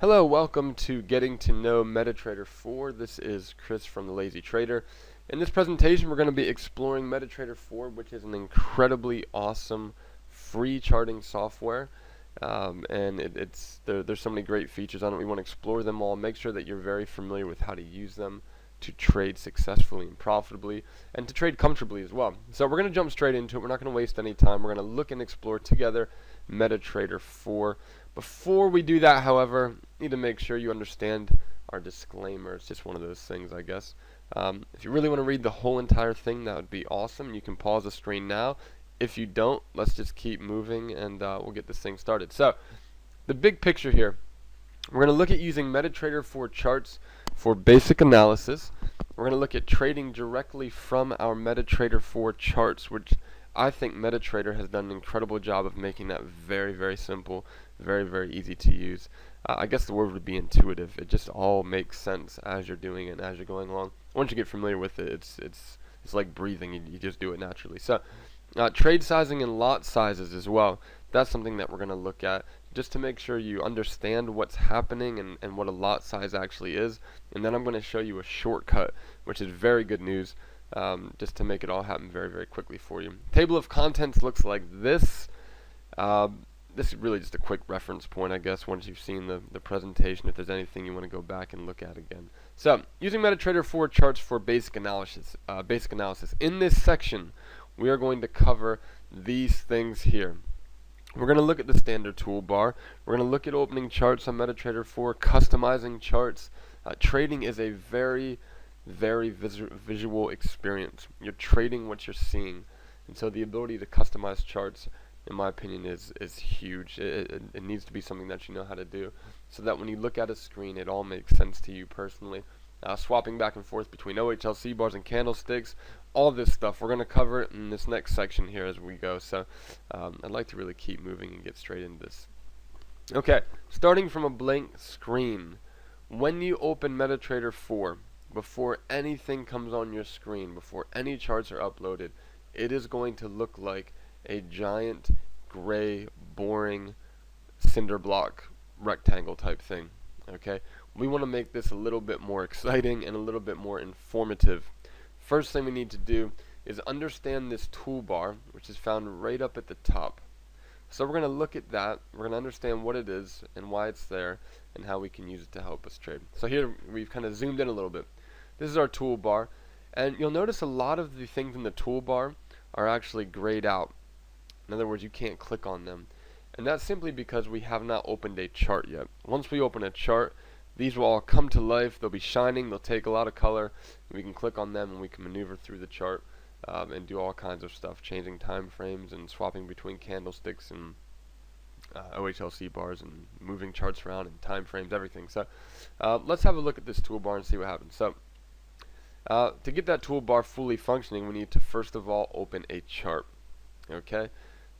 Hello, welcome to Getting to Know MetaTrader 4. This is Chris from The Lazy Trader. In this presentation, we're going to be exploring MetaTrader 4, which is an incredibly awesome free charting software. There's so many great features on it. We want to explore them all, make sure that you're very familiar with how to use them to trade successfully and profitably, and to trade comfortably as well. So we're going to jump straight into it. We're not going to waste any time. We're going to look and explore together MetaTrader 4. Before we do that, however, you need to make sure you understand our disclaimer. It's just one of those things, I guess. If you really want to read the whole entire thing, that would be awesome. You can pause the screen now. If you don't, let's just keep moving and we'll get this thing started. So, the big picture here, we're going to look at using MetaTrader 4 charts for basic analysis. We're going to look at trading directly from our MetaTrader 4 charts, which I think MetaTrader has done an incredible job of making that very, very simple, very, very easy to use. I guess the word would be intuitive. It just all makes sense as you're doing it and as you're going along. Once you get familiar with it, it's like breathing. You just do it naturally. So, trade sizing and lot sizes as well. That's something that we're going to look at just to make sure you understand what's happening and what a lot size actually is. And then I'm going to show you a shortcut, which is very good news, just to make it all happen very, very quickly for you. Table of contents looks like this. This is really just a quick reference point, I guess, once you've seen the presentation, if there's anything you want to go back and look at again. So, using MetaTrader 4 charts for basic analysis. In this section, we are going to cover these things here. We're going to look at the standard toolbar. We're going to look at opening charts on MetaTrader 4, customizing charts. Trading is a very, very visual experience. You're trading what you're seeing. And so the ability to customize charts, in my opinion, is huge. It needs to be something that you know how to do, so that when you look at a screen, it all makes sense to you personally. Swapping back and forth between OHLC bars and candlesticks, all this stuff, we're going to cover it in this next section here as we go. So I'd like to really keep moving and get straight into this. Okay, starting from a blank screen. When you open MetaTrader 4, before anything comes on your screen, before any charts are uploaded, it is going to look like a giant, gray, boring cinder block rectangle type thing. Okay, we want to make this a little bit more exciting and a little bit more informative. First thing we need to do is understand this toolbar, which is found right up at the top. So we're going to look at that, we're going to understand what it is and why it's there and how we can use it to help us trade. So here we've kind of zoomed in a little bit. This is our toolbar, and you'll notice a lot of the things in the toolbar are actually grayed out. In other words, you can't click on them. And that's simply because we have not opened a chart yet. Once we open a chart, these will all come to life. They'll be shining. They'll take a lot of color. We can click on them and we can maneuver through the chart and do all kinds of stuff, changing time frames and swapping between candlesticks and OHLC bars and moving charts around and time frames, everything. So let's have a look at this toolbar and see what happens. So to get that toolbar fully functioning, we need to first of all open a chart. Okay?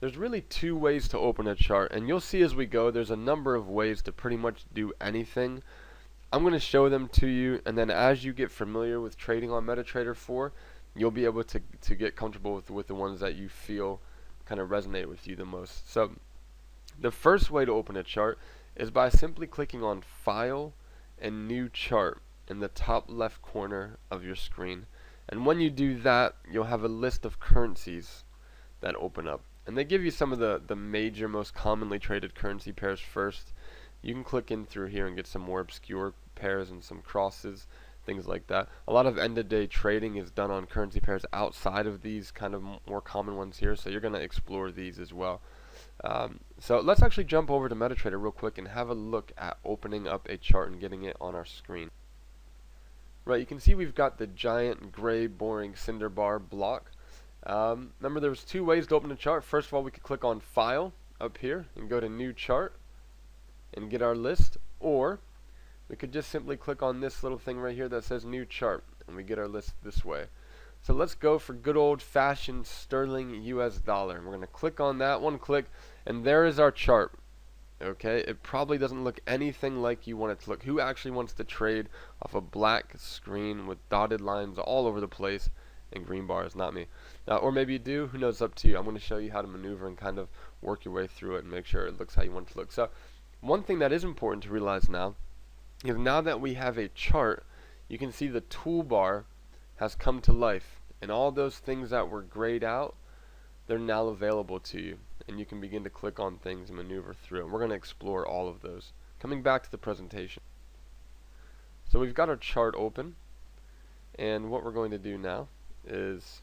There's really two ways to open a chart, and you'll see as we go there's a number of ways to pretty much do anything. I'm going to show them to you, and then as you get familiar with trading on MetaTrader 4, you'll be able to get comfortable with the ones that you feel kind of resonate with you the most. So the first way to open a chart is by simply clicking on File and New Chart in the top left corner of your screen. And when you do that, you'll have a list of currencies that open up. And they give you some of the major, most commonly traded currency pairs first. You can click in through here and get some more obscure pairs and some crosses, things like that. A lot of end-of-day trading is done on currency pairs outside of these kind of more common ones here, so you're going to explore these as well. So let's actually jump over to MetaTrader real quick and have a look at opening up a chart and getting it on our screen. Right, you can see we've got the giant, gray, boring cinder bar block. Remember, there was two ways to open a chart. First of all, we could click on File up here and go to New Chart and get our list, or we could just simply click on this little thing right here that says New Chart and we get our list this way. So let's go for good old-fashioned sterling US dollar. We're going to click on that, one click, and there is our chart. Okay, it probably doesn't look anything like you want it to look. Who actually wants to trade off a black screen with dotted lines all over the place and green bars? Not me. Or maybe you do, who knows, up to you. I'm going to show you how to maneuver and kind of work your way through it and make sure it looks how you want it to look. So one thing that is important to realize now is now that we have a chart, you can see the toolbar has come to life, and all those things that were grayed out, they're now available to you, and you can begin to click on things and maneuver through. And we're going to explore all of those. Coming back to the presentation. So we've got our chart open, and what we're going to do now is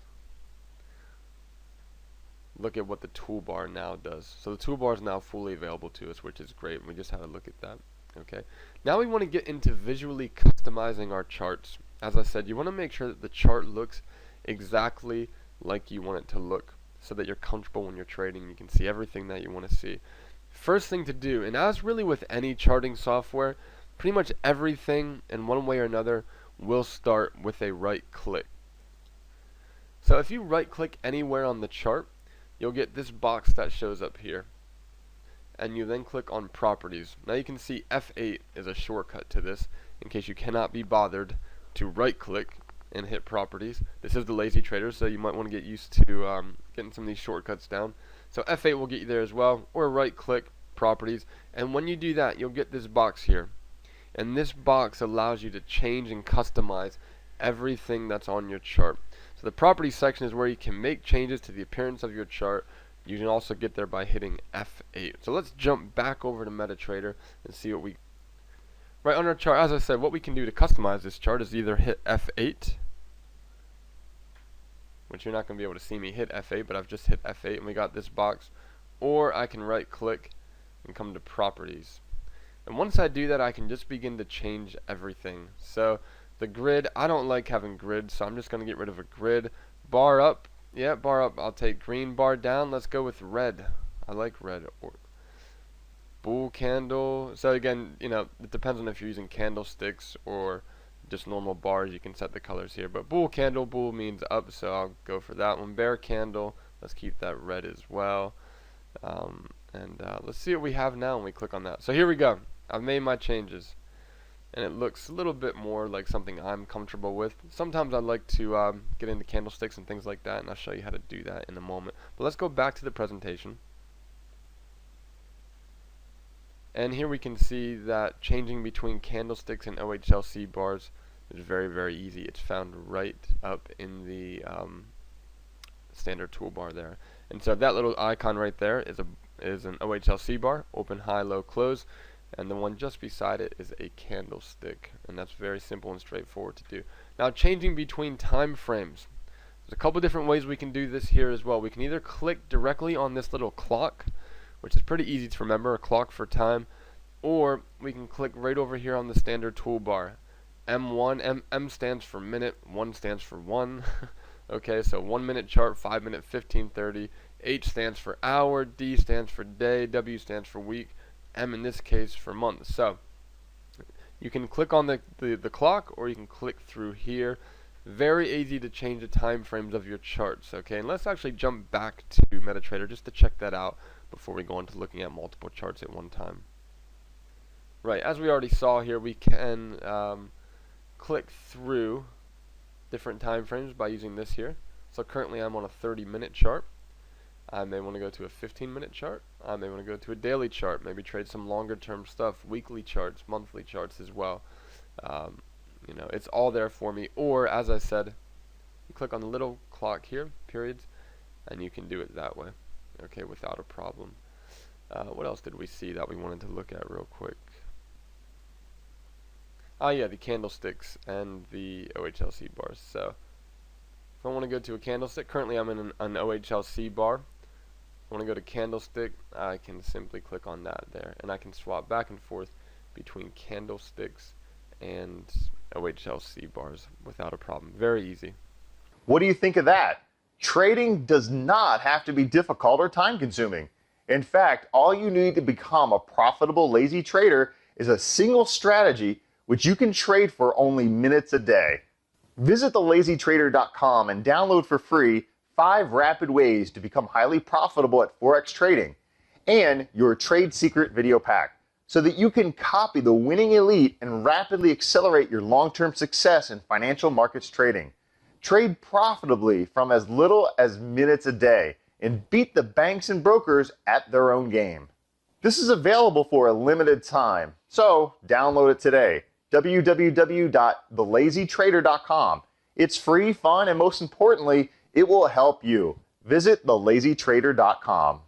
look at what the toolbar now does. So the toolbar is now fully available to us, which is great, and we just had a look at that. Okay. Now we want to get into visually customizing our charts. As I said, you want to make sure that the chart looks exactly like you want it to look, so that you're comfortable when you're trading. You can see everything that you want to see. First thing to do, and as really with any charting software, pretty much everything in one way or another will start with a right click. So if you right click anywhere on the chart, you'll get this box that shows up here, and you then click on properties. Now you can see F8 is a shortcut to this in case you cannot be bothered to right click and hit properties. This is the lazy trader, so you might want to get used to getting some of these shortcuts down. So F8 will get you there as well, or right click properties, and when you do that you'll get this box here, and this box allows you to change and customize everything that's on your chart. So the properties section is where you can make changes to the appearance of your chart. You can also get there by hitting F8. So let's jump back over to MetaTrader and see what we right on our chart. As I said, what we can do to customize this chart is either hit F8, which you're not going to be able to see me hit F8, but I've just hit F8 and we got this box, or I can right click and come to properties. And once I do that, I can just begin to change everything. So the grid, I don't like having grids, so I'm just going to get rid of a grid. Bar up, yeah, bar up, I'll take green. Bar down, let's go with red. I like red. Or bull candle. So again, you know, it depends on if you're using candlesticks or just normal bars. You can set the colors here, but bull candle, bull means up, so I'll go for that one. Bear candle, let's keep that red as well. Let's see what we have now when we click on that. So here we go. I've made my changes, and it looks a little bit more like something I'm comfortable with. Sometimes I like to get into candlesticks and things like that, and I'll show you how to do that in a moment. But let's go back to the presentation. And here we can see that changing between candlesticks and OHLC bars is very, very easy. It's found right up in the standard toolbar there. And so that little icon right there is an OHLC bar, open, high, low, close. And the one just beside it is a candlestick, and that's very simple and straightforward to do. Now, changing between time frames, there's a couple different ways we can do this here as well. We can either click directly on this little clock, which is pretty easy to remember, a clock for time, or we can click right over here on the standard toolbar. M1, M stands for minute, 1 stands for 1. Okay, so 1 minute chart, 5 minute, 15, 30. H stands for hour, D stands for day, W stands for week, M in this case for month. So you can click on the clock, or you can click through here. Very easy to change the time frames of your charts. Okay, and let's actually jump back to MetaTrader just to check that out before we go into looking at multiple charts at one time. Right, as we already saw here, we can click through different time frames by using this here. So currently I'm on a 30-minute chart. I may want to go to a 15-minute chart. I may want to go to a daily chart, maybe trade some longer term stuff, weekly charts, monthly charts as well. You know, it's all there for me. Or, as I said, you click on the little clock here, periods, and you can do it that way, okay, without a problem. What else did we see that we wanted to look at real quick? Oh yeah, the candlesticks and the OHLC bars. So if I want to go to a candlestick, currently I'm in an OHLC bar. I want to go to candlestick, I can simply click on that there, and I can swap back and forth between candlesticks and OHLC bars without a problem. Very easy. What do you think of that? Trading does not have to be difficult or time consuming. In fact, all you need to become a profitable lazy trader is a single strategy which you can trade for only minutes a day. Visit thelazytrader.com and download for free 5 rapid ways to become highly profitable at Forex trading, and your trade secret video pack, so that you can copy the winning elite and rapidly accelerate your long-term success in financial markets trading. Trade profitably from as little as minutes a day and beat the banks and brokers at their own game. This is available for a limited time, so download it today. www.thelazytrader.com. It's free, fun, and most importantly, it will help you. Visit thelazytrader.com.